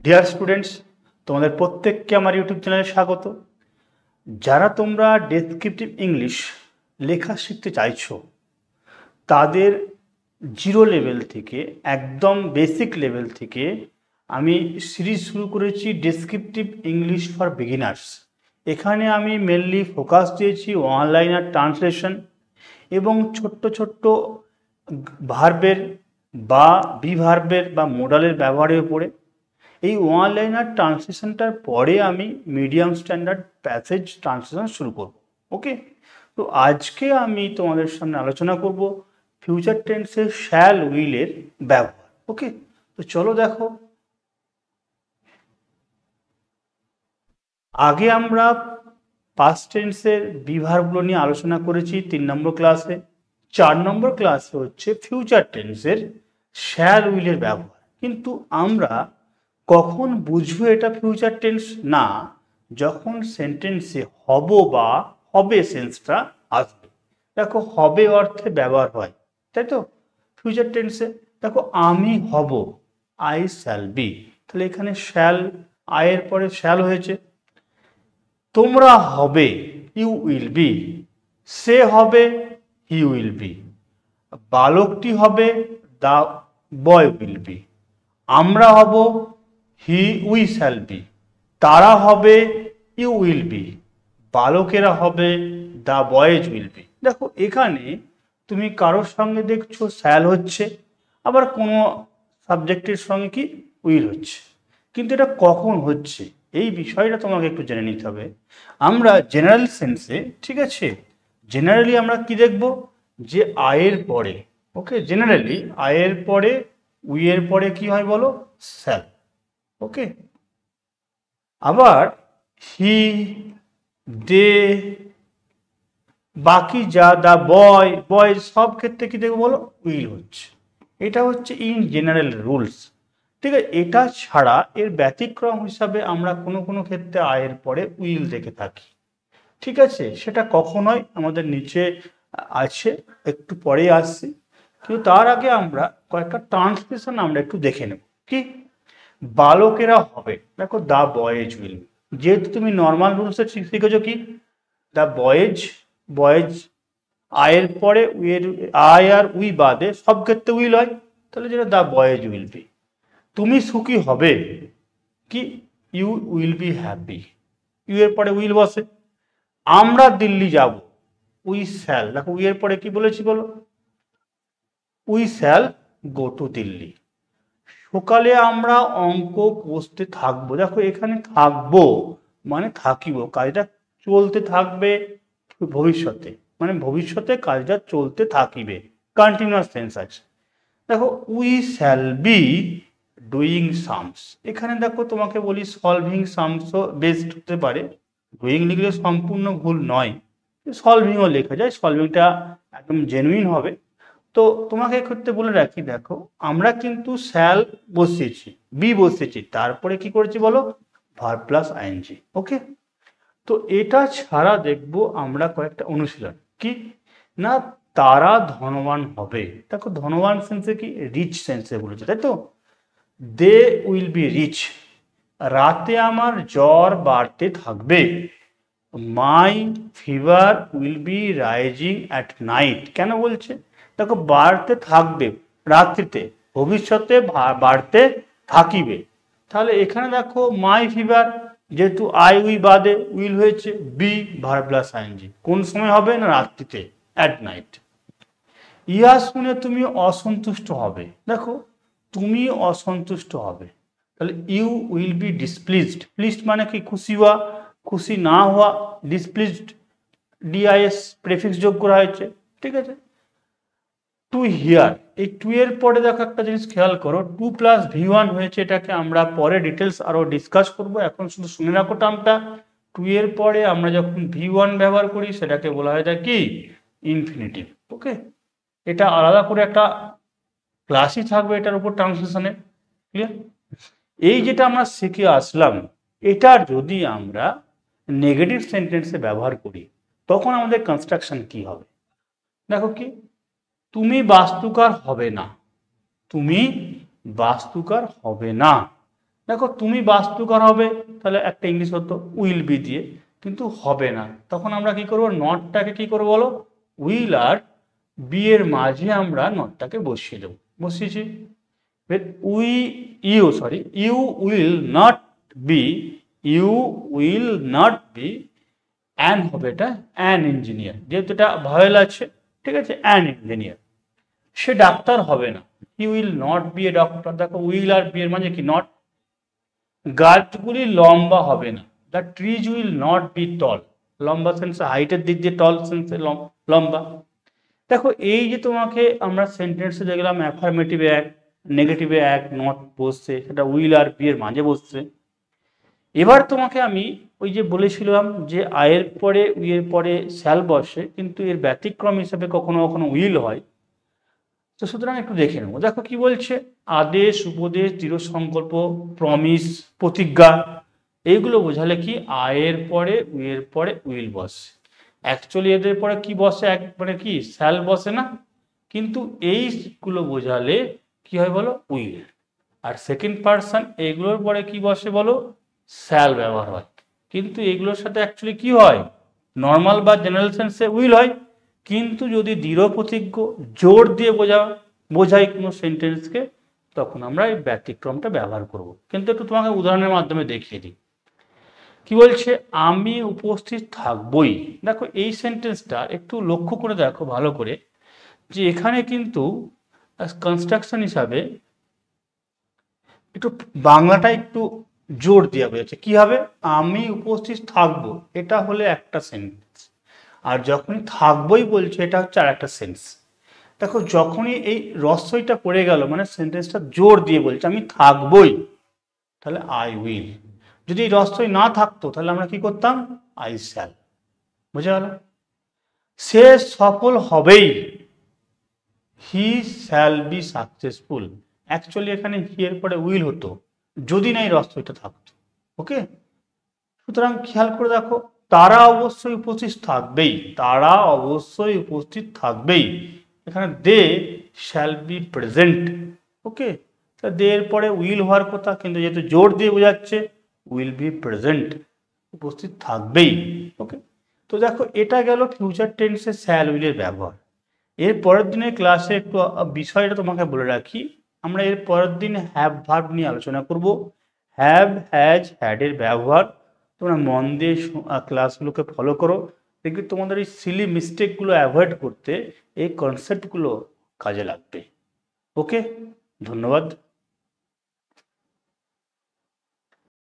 Dear students, তোমাদের প্রত্যেককে আমার ইউটিউব চ্যানেলে স্বাগত। যারা তোমরা ডেসক্রিপটিভ ইংলিশ লেখা শিখতে চাইছো, তাদের জিরো লেভেল থেকে একদম বেসিক লেভেল থেকে আমি সিরিজ শুরু করেছি ডেসক্রিপটিভ ইংলিশ ফর বিগিনার্স। এখানে আমি মেনলি ফোকাস দিয়েছি অনলাইনার ট্রান্সলেশন এবং ছোট্ট ছোট্ট ভার্বের বা বিভার্বের বা মোডালের ব্যবহারের উপরে। এই ওয়ানলাইনার ট্রান্সলেশনটার পরে আমি মিডিয়াম স্ট্যান্ডার্ড প্যাসেজ ট্রান্সলেশন শুরু করব। ওকে, তো আজকে আমি তোমাদের সামনে আলোচনা করব ফিউচার টেন্সের শ্যাল উইলের ব্যবহার। ওকে, তো চলো দেখো। আগে আমরা পাস্ট টেন্সের বিভার্বগুলো নিয়ে আলোচনা করেছি 3 নম্বর ক্লাসে। 4 নম্বর ক্লাসে হচ্ছে ফিউচার টেন্সের শ্যাল উইলের ব্যবহার। কিন্তু আমরা কখন বুঝবো এটা ফিউচার টেন্স? না, যখন সেন্টেন্সে হব বা হবে সেন্সটা আসবে। দেখো, হবে অর্থে ব্যবহার হয়, তাই তো? ফিউচার টেন্সে দেখো, আমি হব, আই শ্যাল বি। তাহলে এখানে শ্যাল, আয়ের পরে শ্যাল হয়েছে। তোমরা হবে, ইউ উইল বি। সে হবে, হি উইল বি। বালকটি হবে, দ্য বয় উইল বি। আমরা হব, হি উই শ্যাল বি। তারা হবে, ইউ উইল বি। বালকেরা হবে, দ্য বয়েজ উইল বি। দেখো, এখানে তুমি কারোর সঙ্গে দেখছো শ্যাল হচ্ছে, আবার কোনো সাবজেক্টের সঙ্গে কি উইল হচ্ছে, কিন্তু এটা কখন হচ্ছে এই বিষয়টা তোমাকে একটু জেনে নিতে হবে। আমরা জেনারেল সেন্সে, ঠিক আছে, জেনারেলি আমরা কি দেখব, যে আয়ের পরে, ওকে, জেনারেলি আয়ের পরে উইয়ের পরে কি হয় বলো, শ্যাল। ওকে, আবার হি, দে, বাকি যা, দা বয়, বয়, সব ক্ষেত্রে কি দেখবো বলো, উইল হচ্ছে। এটা হচ্ছে ইন জেনারেল রুলস। ঠিক আছে, এটা ছাড়া এর ব্যতিক্রম হিসাবে আমরা কোনো কোনো ক্ষেত্রে আয়ের পরে উইল দেখে থাকি। ঠিক আছে, সেটা কখন হয় আমাদের নিচে আছে, একটু পরেই আসছি। কিন্তু তার আগে আমরা কয়েকটা ট্রান্সলেশন আমরা একটু দেখে নেব। কি, বালকেরা হবে, দেখো দ্য বয়েজ উইল। যেহেতু তুমি নর্মাল রুলসে শিখেছো কি, দ্য বয়েজ, বয়েজ আয়ের পরে উইয়ের, আয় আর উই বাদে সব ক্ষেত্রে উইল হয়, তাহলে যেটা দ্য বয়েজ উইল বি। তুমি সুখী হবে, কি, you will be happy. You এর পরে উইল বসে। আমরা দিল্লি যাব, উই শ্যাল। দেখো, উই এর পরে কি বলেছি বলো, we shall go to Delhi. সকালে আমরা অঙ্ক কষতে থাকবো। দেখো, এখানে থাকবো মানে থাকিব, কাজটা চলতে থাকবে ভবিষ্যতে, মানে ভবিষ্যতে কাজটা চলতে থাকিবে, কন্টিনিউয়াস টেন্স আছে। দেখো, we shall be doing sums. এখানে দেখো, তোমাকে বলি সলভিং সামসও বেস্ট হতে পারে, ডুইং লিখলে সম্পূর্ণ ভুল নয়, সলভিংও লেখা যায়, সলভিংটা একদম জেনুইন হবে। তো তোমাকে এক্ষেত্রে বলে রাখি, দেখো আমরা কিন্তু শ্যাল বসিয়েছি, বি বসিয়েছি, তারপরে কি করেছি বলো, ভার্ব প্লাস আইএনজি। ওকে, তো এটা ছাড়া দেখবো আমরা কয়েকটা অনুশীলন। কি না, তারা ধনবান হবে। দেখো, ধনবান সেন্সে কি, রিচ সেন্সে বলেছে, তাই তো? They will be rich. রাতে আমার জ্বর বাড়তে থাকবে। My fever will be rising at night. কেন বলছে? দেখো, বাড়তে থাকবে রাত্রিতে, ভবিষ্যতে বাড়তে থাকিবে। তাহলে এখানে দেখো, মাই ফিভার, যেহেতু আই উই বাদে উইল হয়েছে, বি ভার্ব প্লাস আইএনজি। কোন সময় হবে না, রাত্রিতে, অ্যাট নাইট। ইহা শুনে তুমি অসন্তুষ্ট হবে। দেখো, তুমি অসন্তুষ্ট হবে, তাহলে ইউ উইল বি ডিসপ্লিজড। প্লিজড মানে কি, খুশি হওয়া, খুশি না হওয়া, ডিসপ্লিজড, ডিআইএস প্রেফিক্স যোগ করা হয়েছে। ঠিক আছে, টু হিয়ার, এই টু এর পরে দেখো একটা জিনিস খেয়াল করো, টু প্লাস ভি1 হয়েছে। এটাকে আমরা পরে ডিটেলস আরো ডিসকাস করব, এখন শুধু শুনে রাখো টার্মটা। টু এর পরে আমরা যখন ভি1 ব্যবহার করি সেটাকে বলা হয় কি, ইনফিনিটিভ। ওকে, এটা আলাদা করে একটা ক্লাসই থাকবে এটার উপর, ট্রান্সলেশনে। ক্লিয়ার? এই যেটা আমরা শিখে আসলাম, এটার যদি আমরা নেগেটিভ সেন্টেন্সে ব্যবহার করি, তখন আমাদের কনস্ট্রাকশন কি হবে? দেখো, কি, তুমি বাস্তুকার হবে না, তুমি বাস্তুকার হবে না। দেখো তুমি বাস্তুকার হবে, তাহলে একটা ইংলিশ হতো উইল বি দিয়ে, কিন্তু হবে না, তখন আমরা কি করবো, নটটাকে কি করবো বলো, উইল আর বি এর মাঝে আমরা নটটাকে বসিয়ে দেবো। বসিয়েছি, we you sorry you will not be, you will not be, an হবে এটা অ্যান ইঞ্জিনিয়ার, যেহেতু এটা ভয়েল আছে, ঠিক আছে, অ্যান ইঞ্জিনিয়ার। সে ডাক্তার হবে না, he will not be a doctor. দেখো উইল আর বি এর মাঝে কি নট। গাছগুলি লম্বা হবে না, the trees will not be tall. লম্বা সেন্সে হাইটের দিক দিয়ে, টল সেন্সে লম্বা। দেখো এই যে তোমাকে আমরা সেন্টেন্সে দেখলাম অ্যাফার্মেটিভে এক, নেগেটিভে এক নট বসছে, সেটা উইল আর বি এর মাঝে বসছে। এবার তোমাকে আমি ওই যে বলেছিলাম যে আয়ের পরে উইয়ের পরে শ্যাল বসে, কিন্তু এর ব্যতিক্রম হিসেবে কখনো কখনো উইল হয়। তো সুতরাং একটু দেখে নেবো। দেখো কি বলছে, আদেশ, উপদেশ, দৃঢ় সংকল্প, প্রমিস, প্রতিজ্ঞা, এইগুলো বোঝালে কি আয়ের পরে উইয়ের পরে উইল বসে। অ্যাকচুয়ালি এদের পরে কি বসে, এক মানে কি শ্যাল বসে না, কিন্তু এইগুলো বোঝালে কি হয় বলো, উইল। আর সেকেন্ড পার্সন এইগুলোর পরে কি বসে বলো, শ্যাল ব্যবহার হয়। কিন্তু এগুলোর সাথে অ্যাকচুয়ালি কি হয়, নর্মাল বা জেনারেল সেন্সে উইল হয়, কিন্তু যদি দৃঢ় প্রতিজ্ঞ জোর দিয়ে বোঝাই কোনো সেন্টেন্সকে, তখন আমরা এই ব্যতিক্রমটা ব্যবহার করব। কিন্তু একটু তোমাকে উদাহরণের মাধ্যমে দেখিয়ে দিই। কি বলছে, আমি উপস্থিত থাকবই। দেখো এই সেন্টেন্সটা একটু লক্ষ্য করে দেখো ভালো করে, যে এখানে কিন্তু কনস্ট্রাকশন হিসাবে একটু বাংলাটা একটু জোর দিয়ে বোঝাচ্ছে। কি হবে, আমি উপস্থিত থাকবো, এটা হলে একটা সেন্টেন্স, আর যখনই থাকবোই বলছে এটা হচ্ছে আর একটা সেন্স। দেখো যখনই এই রস্যইটা পড়ে গেল, মানে সেন্টেন্সটা জোর দিয়ে বলছে আমি থাকবোই, তাহলে আই উইল। যদি এই রস্যই না থাকতো তাহলে আমরা কি করতাম, আই শ্যাল। বুঝে গেল, সে সফল হবেই, he shall be successful. Actually এখানে হি এর পরে উইল হতো যদি না এই রস্যইটা থাকতো। ওকে, সুতরাং খেয়াল করে দেখো, তারা অবশ্যই উপস্থিত থাকবেই, তারা অবশ্যই উপস্থিত থাকবেই, এখানে দে শ্যাল বি প্রেজেন্ট। ওকে, তা দে এর পরে উইল হওয়ার কথা, কিন্তু যেহেতু জোর দিয়ে বোঝাচ্ছে উইল বি প্রেজেন্ট, উপস্থিত থাকবেই। ওকে, তো দেখো এটা গেল ফিউচার টেন্সে শ্যাল উইলের ব্যবহার। এর পরের দিনের ক্লাসে একটু বিষয়টা তোমাকে বলে রাখি, আমরা এর পরের দিন হ্যাভ ভার্ব নিয়ে আলোচনা করব। হ্যাভ, হ্যাজ, হ্যাডের ব্যবহার তোমরা মন দিয়ে ক্লাসগুলোকে ফলো করো, দেখবি তোমাদের এই সিলি মিস্টেকগুলো অ্যাভয়েড করতে এই কনসেপ্টগুলো কাজে লাগবে। ওকে, ধন্যবাদ।